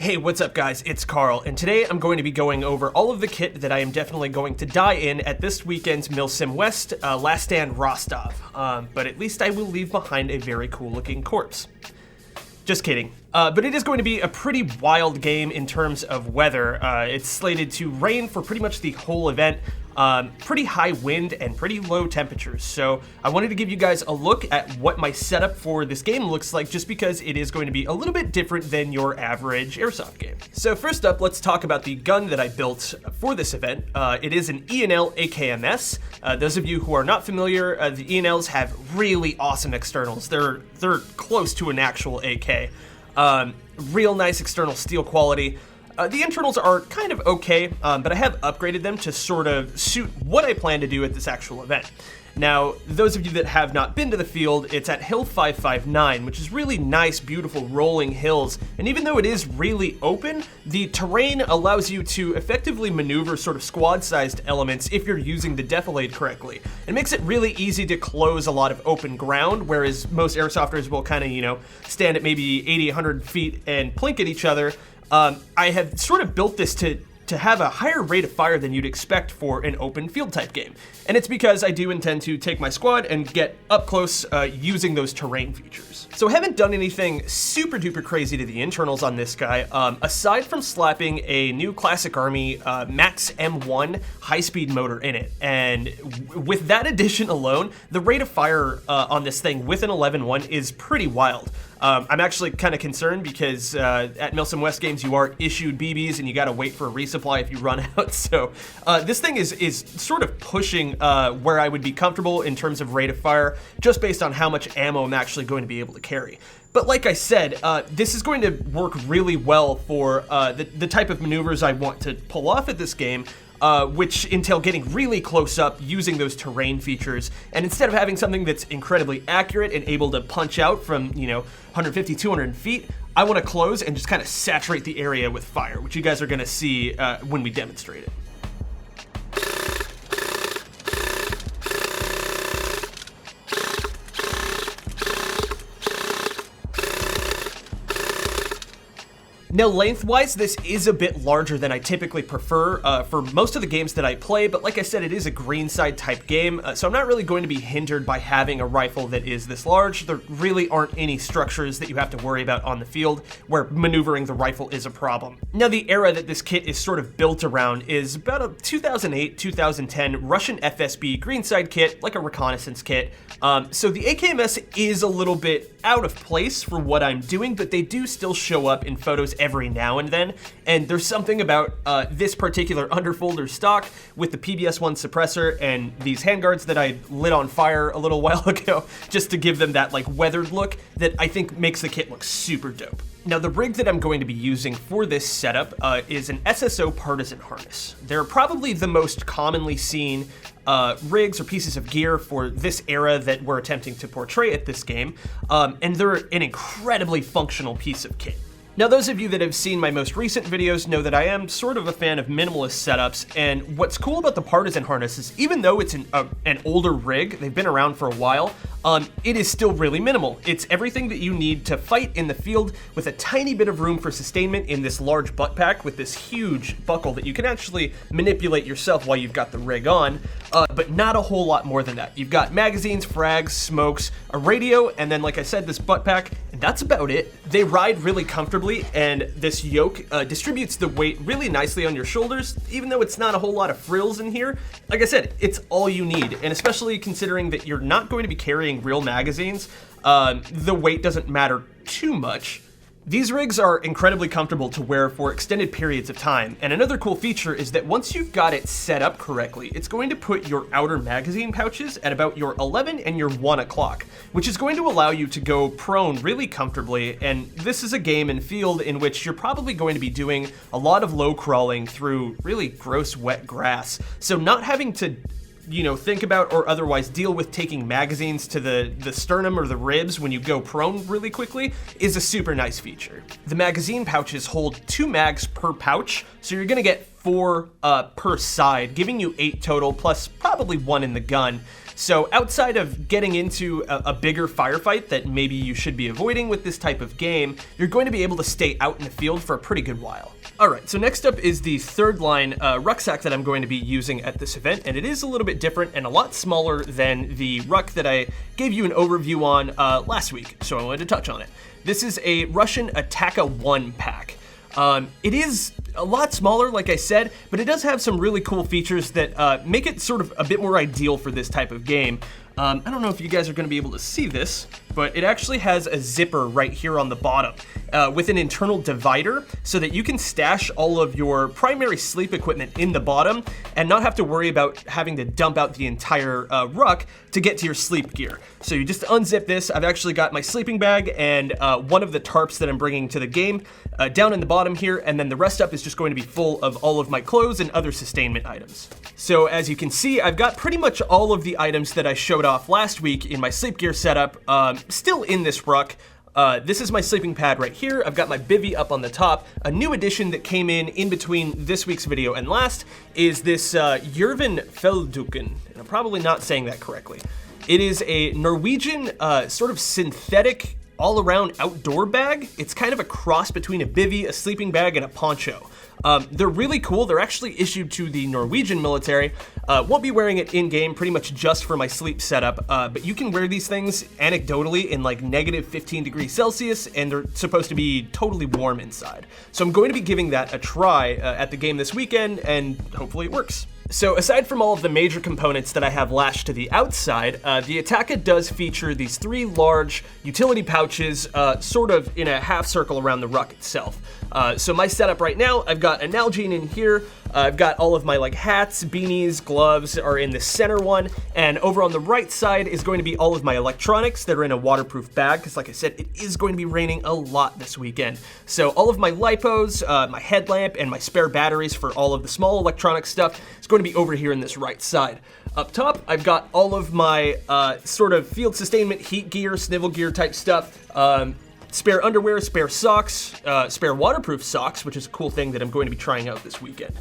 Hey, what's up guys? It's Carl, and today I'm going to be going over all of the kit that I am definitely going to die in at this weekend's Milsim West Last Stand Rostov, but at least I will leave behind a very cool looking corpse. Just kidding. But it is going to be a pretty wild game in terms of weather. It's slated to rain for pretty much the whole event, pretty high wind and pretty low temperatures. So I wanted to give you guys a look at what my setup for this game looks like, just because it is going to be a little bit different than your average Airsoft game. So first up, let's talk about the gun that I built for this event. It is an E&L AKMS. Those of you who are not familiar, the E&Ls have really awesome externals. They're close to an actual AK. Real nice external steel quality. The internals are kind of okay, but I have upgraded them to sort of suit what I plan to do at this actual event. Now, those of you that have not been to the field, it's at Hill 559, which is really nice, beautiful rolling hills. And even though it is really open, the terrain allows you to effectively maneuver sort of squad-sized elements if you're using the defilade correctly. It makes it really easy to close a lot of open ground, whereas most airsofters will kind of, stand at maybe 80, 100 feet and plink at each other. I have sort of built this to have a higher rate of fire than you'd expect for an open field type game. And it's because I do intend to take my squad and get up close using those terrain features. So I haven't done anything super duper crazy to the internals on this guy, aside from slapping a new Classic Army MAX'd M1 high-speed motor in it. And with that addition alone, the rate of fire on this thing with an 11.1 is pretty wild. I'm actually kind of concerned because at Milsim West games you are issued BBs and you gotta wait for a resupply if you run out. So this thing is sort of pushing where I would be comfortable in terms of rate of fire, just based on how much ammo I'm actually going to be able to carry. But like I said, this is going to work really well for the type of maneuvers I want to pull off at this game, which entail getting really close up using those terrain features. And instead of having something that's incredibly accurate and able to punch out from, 150, 200 feet, I want to close and just kind of saturate the area with fire, which you guys are going to see when we demonstrate it. Now, lengthwise, this is a bit larger than I typically prefer for most of the games that I play, but like I said, it is a greenside type game, so I'm not really going to be hindered by having a rifle that is this large. There really aren't any structures that you have to worry about on the field where maneuvering the rifle is a problem. Now, the era that this kit is sort of built around is about a 2008-2010 Russian FSB greenside kit, like a reconnaissance kit. So the AKMS is a little bit out of place for what I'm doing, but they do still show up in photos every now and then, and there's something about this particular underfolder stock with the PBS-1 suppressor and these handguards that I lit on fire a little while ago just to give them that weathered look that I think makes the kit look super dope. Now, the rig that I'm going to be using for this setup is an SSO partisan harness. They're probably the most commonly seen rigs or pieces of gear for this era that we're attempting to portray at this game, and they're an incredibly functional piece of kit. Now, those of you that have seen my most recent videos know that I am sort of a fan of minimalist setups, and what's cool about the partisan harness is even though it's an older rig, they've been around for a while, it is still really minimal. It's everything that you need to fight in the field with a tiny bit of room for sustainment in this large butt pack with this huge buckle that you can actually manipulate yourself while you've got the rig on, but not a whole lot more than that. You've got magazines, frags, smokes, a radio, and then, like I said, this butt pack, and that's about it. They ride really comfortably, and this yoke distributes the weight really nicely on your shoulders, even though it's not a whole lot of frills in here. Like I said, it's all you need, and especially considering that you're not going to be carrying real magazines, the weight doesn't matter too much. These rigs are incredibly comfortable to wear for extended periods of time, and another cool feature is that once you've got it set up correctly, it's going to put your outer magazine pouches at about your 11 and your 1 o'clock, which is going to allow you to go prone really comfortably, and this is a game and field in which you're probably going to be doing a lot of low crawling through really gross wet grass, so not having to think about or otherwise deal with taking magazines to the sternum or the ribs when you go prone really quickly is a super nice feature. The magazine pouches hold 2 mags per pouch, so you're gonna get 4 per side, giving you 8 total, plus probably 1 in the gun. So outside of getting into a bigger firefight that maybe you should be avoiding with this type of game, you're going to be able to stay out in the field for a pretty good while. Alright, so next up is the third line rucksack that I'm going to be using at this event, and it is a little bit different and a lot smaller than the ruck that I gave you an overview on last week, so I wanted to touch on it. This is a Russian Ataka 1 pack. It is a lot smaller, like I said, but it does have some really cool features that make it sort of a bit more ideal for this type of game. I don't know if you guys are going to be able to see this, but it actually has a zipper right here on the bottom with an internal divider so that you can stash all of your primary sleep equipment in the bottom and not have to worry about having to dump out the entire ruck to get to your sleep gear. So you just unzip this. I've actually got my sleeping bag and one of the tarps that I'm bringing to the game down in the bottom here, and then the rest up is just going to be full of all of my clothes and other sustainment items. So as you can see, I've got pretty much all of the items that I showed off last week in my sleep gear setup still in this ruck. This is my sleeping pad right here. I've got my bivvy up on the top. A new addition that came in between this week's video and last is this Jurven Felduken, and I'm probably not saying that correctly. It is a Norwegian sort of synthetic all-around outdoor bag. It's kind of a cross between a bivvy, a sleeping bag, and a poncho. They're really cool. They're actually issued to the Norwegian military. Won't be wearing it in-game, pretty much just for my sleep setup, but you can wear these things anecdotally in like negative 15 degrees Celsius, and they're supposed to be totally warm inside. So I'm going to be giving that a try at the game this weekend, and hopefully it works. So aside from all of the major components that I have lashed to the outside, the Ataka does feature these 3 large utility pouches sort of in a half circle around the ruck itself. So my setup right now, I've got a Nalgene in here, I've got all of my like hats, beanies, gloves are in the center one, and over on the right side is going to be all of my electronics that are in a waterproof bag, because like I said, it is going to be raining a lot this weekend. So all of my lipos, my headlamp, and my spare batteries for all of the small electronic stuff is going to be over here in this right side. Up top, I've got all of my sort of field sustainment, heat gear, snivel gear type stuff, spare underwear, spare socks, spare waterproof socks, which is a cool thing that I'm going to be trying out this weekend.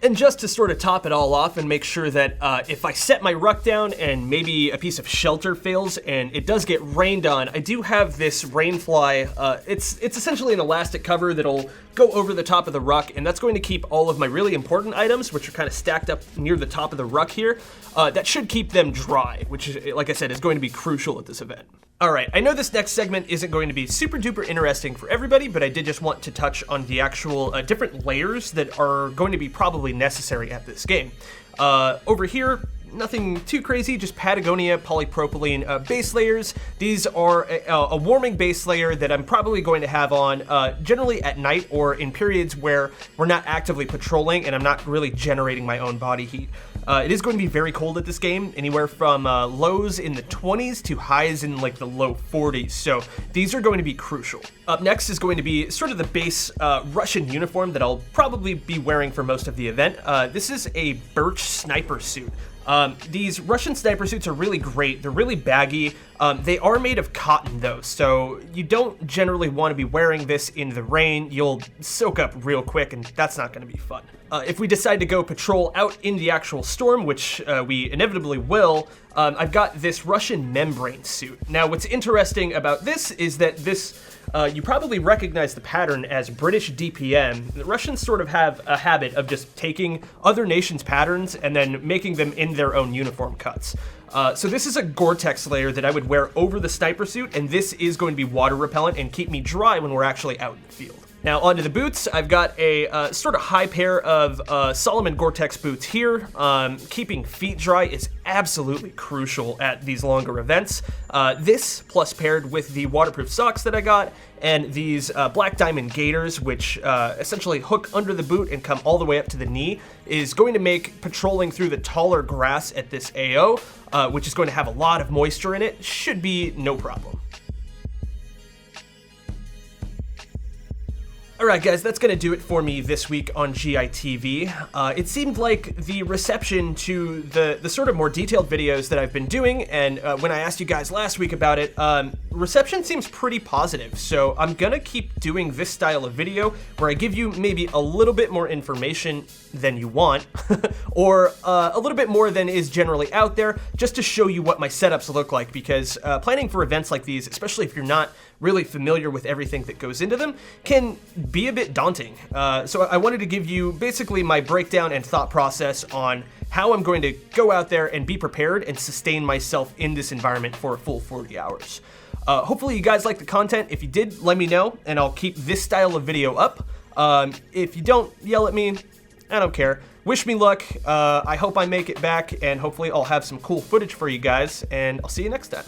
And just to sort of top it all off and make sure that if I set my ruck down and maybe a piece of shelter fails and it does get rained on, I do have this rainfly. It's essentially an elastic cover that'll go over the top of the ruck, and that's going to keep all of my really important items, which are kind of stacked up near the top of the ruck here, that should keep them dry, which, like I said, is going to be crucial at this event. Alright, I know this next segment isn't going to be super duper interesting for everybody, but I did just want to touch on the actual different layers that are going to be probably necessary at this game. Over here, nothing too crazy, just Patagonia polypropylene base layers. These are a warming base layer that I'm probably going to have on generally at night or in periods where we're not actively patrolling and I'm not really generating my own body heat. It is going to be very cold at this game, anywhere from lows in the 20s to highs in like the low 40s, so these are going to be crucial. Up next is going to be sort of the base Russian uniform that I'll probably be wearing for most of the event. This is a birch sniper suit. These Russian sniper suits are really great. They're really baggy. They are made of cotton though, so you don't generally want to be wearing this in the rain. You'll soak up real quick, and that's not going to be fun. If we decide to go patrol out in the actual storm, which we inevitably will, I've got this Russian membrane suit. Now, what's interesting about this is that this, you probably recognize the pattern as British DPM. The Russians sort of have a habit of just taking other nations' patterns and then making them in their own uniform cuts. So this is a Gore-Tex layer that I would wear over the sniper suit, and this is going to be water repellent and keep me dry when we're actually out in the field. Now onto the boots. I've got a sort of high pair of Salomon Gore-Tex boots here. Keeping feet dry is absolutely crucial at these longer events. This, plus paired with the waterproof socks that I got, and these Black Diamond gaiters, which essentially hook under the boot and come all the way up to the knee, is going to make patrolling through the taller grass at this AO, which is going to have a lot of moisture in it, should be no problem. Alright guys, that's going to do it for me this week on GITV. It seemed like the reception to the sort of more detailed videos that I've been doing, and when I asked you guys last week about it, reception seems pretty positive. So I'm going to keep doing this style of video where I give you maybe a little bit more information than you want, or a little bit more than is generally out there, just to show you what my setups look like, because planning for events like these, especially if you're not really familiar with everything that goes into them, can be a bit daunting. So I wanted to give you basically my breakdown and thought process on how I'm going to go out there and be prepared and sustain myself in this environment for a full 40 hours. Hopefully you guys like the content. If you did, let me know, and I'll keep this style of video up. If you don't, yell at me. I don't care. Wish me luck. I hope I make it back, and hopefully I'll have some cool footage for you guys, and I'll see you next time.